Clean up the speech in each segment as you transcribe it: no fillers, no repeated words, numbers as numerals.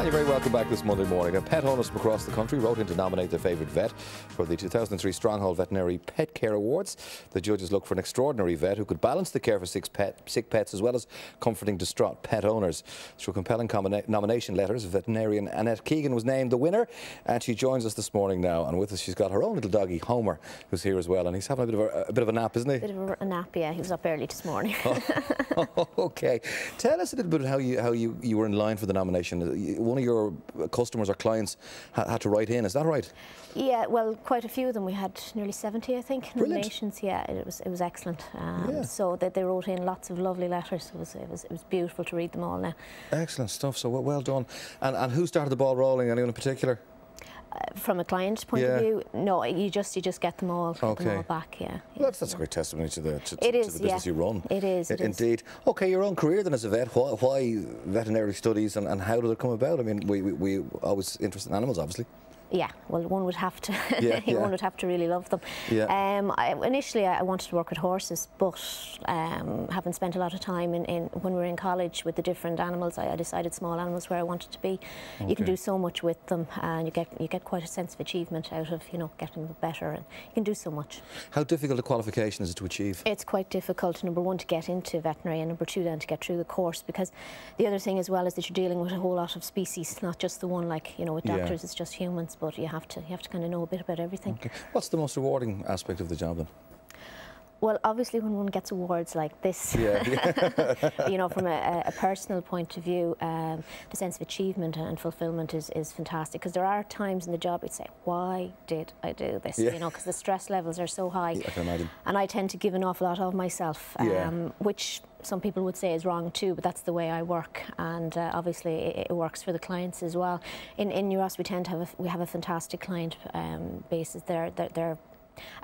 And you're very welcome back this Monday morning. Now, pet owners from across the country wrote in to nominate their favourite vet for the 2003 Stronghold Veterinary Pet Care Awards. The judges look for an extraordinary vet who could balance the care for sick pets as well as comforting distraught pet owners. Through compelling nomination letters, veterinarian Annette was named the winner, and she joins us this morning now. And with us, she's got her own little doggy, Homer, who's here as well. And he's having a bit of a nap, isn't he? A bit of a nap, yeah. He was up early this morning. Oh, okay. Tell us a little bit how you were in line for the nomination. One of your customers or clients had to write in, is that right? Yeah, well, quite a few of them. We had nearly 70, I think, nominations. Yeah, it was excellent. So they wrote in lots of lovely letters. It was beautiful to read them all now. Excellent stuff. So well done. And who started the ball rolling? Anyone in particular? From a client point of view, no. You just get them all, back. Yeah. Well, that's a great testimony to the business you run. It is. Indeed. Okay, your own career then as a vet. Why veterinary studies and how did it come about? I mean, we always interested in animals, obviously. Yeah, well, one would have to. One would have to really love them. Yeah. Initially, I wanted to work with horses, but having spent a lot of time when we were in college with the different animals, I decided small animals where I wanted to be. Okay. You can do so much with them, and you get quite a sense of achievement out of getting them better, and you can do so much. How difficult a qualification is it to achieve? It's quite difficult. Number one, to get into veterinary, and number two, then to get through the course, because the other thing as well is that you're dealing with a whole lot of species, not just the one like with doctors. It's just humans. But you have to kind of know a bit about everything. Okay. What's the most rewarding aspect of the job then? Well, obviously when one gets awards like this, from a personal point of view, the sense of achievement and fulfilment is fantastic, because there are times in the job you'd say, why did I do this? Because the stress levels are so high. I can imagine. And I tend to give an awful lot of myself, which some people would say is wrong too, but that's the way I work, and obviously it works for the clients as well. In New Ross, we have a fantastic client base. They're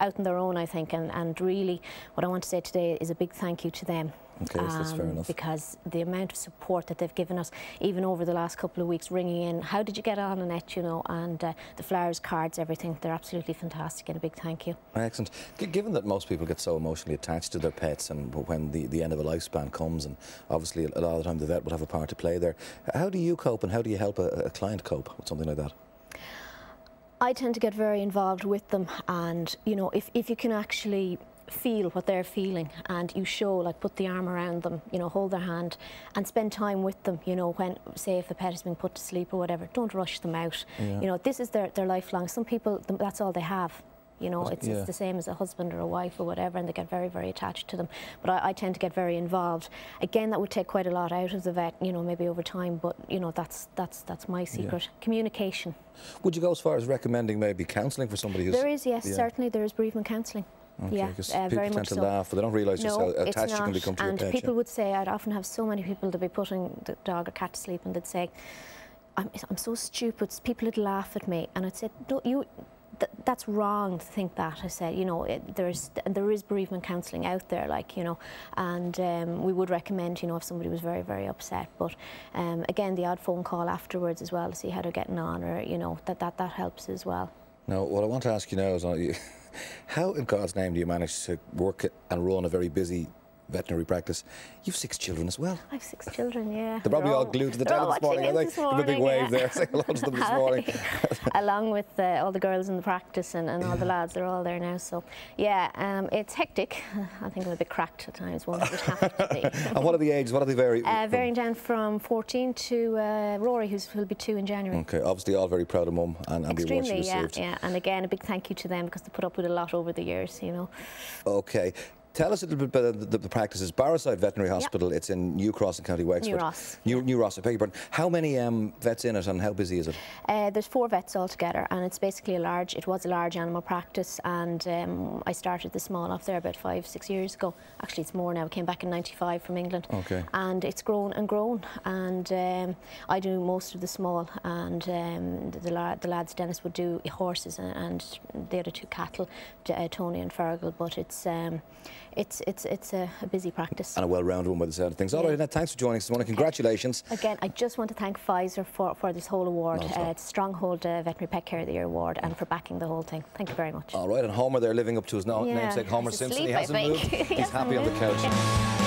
out on their own, I think, and really what I want to say today is a big thank you to them. Okay, that's fair enough. Because the amount of support that they've given us, even over the last couple of weeks, ringing in, how did you get on, Annette, and the flowers, cards, everything, they're absolutely fantastic, and a big thank you. Excellent. Given that most people get so emotionally attached to their pets, and when the end of a lifespan comes, and obviously a lot of the time the vet will have a part to play there, how do you cope, and how do you help a client cope with something like that? I tend to get very involved with them, and if you can actually feel what they're feeling, and you show, like, put the arm around them, hold their hand and spend time with them, when, say, if the pet has been put to sleep or whatever, don't rush them out. This is their lifelong. Some people, that's all they have. It's the same as a husband or a wife or whatever, and they get very, very attached to them. But I tend to get very involved. Again, that would take quite a lot out of the vet, maybe over time, but that's my secret. Communication. Would you go as far as recommending maybe counselling for somebody who's... There is, yes, certainly there is bereavement counselling. Okay, because people tend to laugh, but they don't realise just how attached you can become to your pet. And people would say, I'd often have so many people to be putting the dog or cat to sleep, and they'd say, I'm so stupid, people would laugh at me. And I'd say, no, that's wrong to think that. I said, there is bereavement counselling out there, and we would recommend, if somebody was very, very upset. But again, the odd phone call afterwards as well to see how they're getting on, or that helps as well. Now, what I want to ask you now is, how in God's name do you manage to work and run a very busy veterinary practice? You've 6 children as well. I've 6 children, yeah. They're probably all glued to the telly this morning, aren't they? Give a big wave there. Say hello to them this morning. Along with all the girls in the practice and all the lads, they're all there now. So, yeah, it's hectic. I think I'm a bit cracked at times. One would have to be. And what are the ages? What are they varying? Varying down from 14 to Rory, who'll be 2 in January. Okay, obviously all very proud of Mum and the award she received. Yeah. And again, a big thank you to them, because they put up with a lot over the years, Okay. Tell us a little bit about the practices. Barrowside Veterinary Hospital, it's in New Cross in County Wexford. New Ross. New Ross, I beg your pardon. How many vets in it, and how busy is it? There's 4 vets altogether, and it's basically it was a large animal practice, and I started the small off there about 5-6 years ago. Actually, it's more now. I came back in '95 from England. Okay. And it's grown and grown, and I do most of the small, and the lads, Dennis, would do horses, and the other 2 cattle, Tony and Fergal, but it's a busy practice. And a well-rounded one by the sound of things. All right, Annette, thanks for joining us this morning. Congratulations. Again, I just want to thank Pfizer for this whole award. It's Stronghold Veterinary Pet Care of the Year award, and for backing the whole thing. Thank you very much. All right, and Homer there, living up to his namesake, Homer Simpson. He hasn't moved. He's happy on the couch.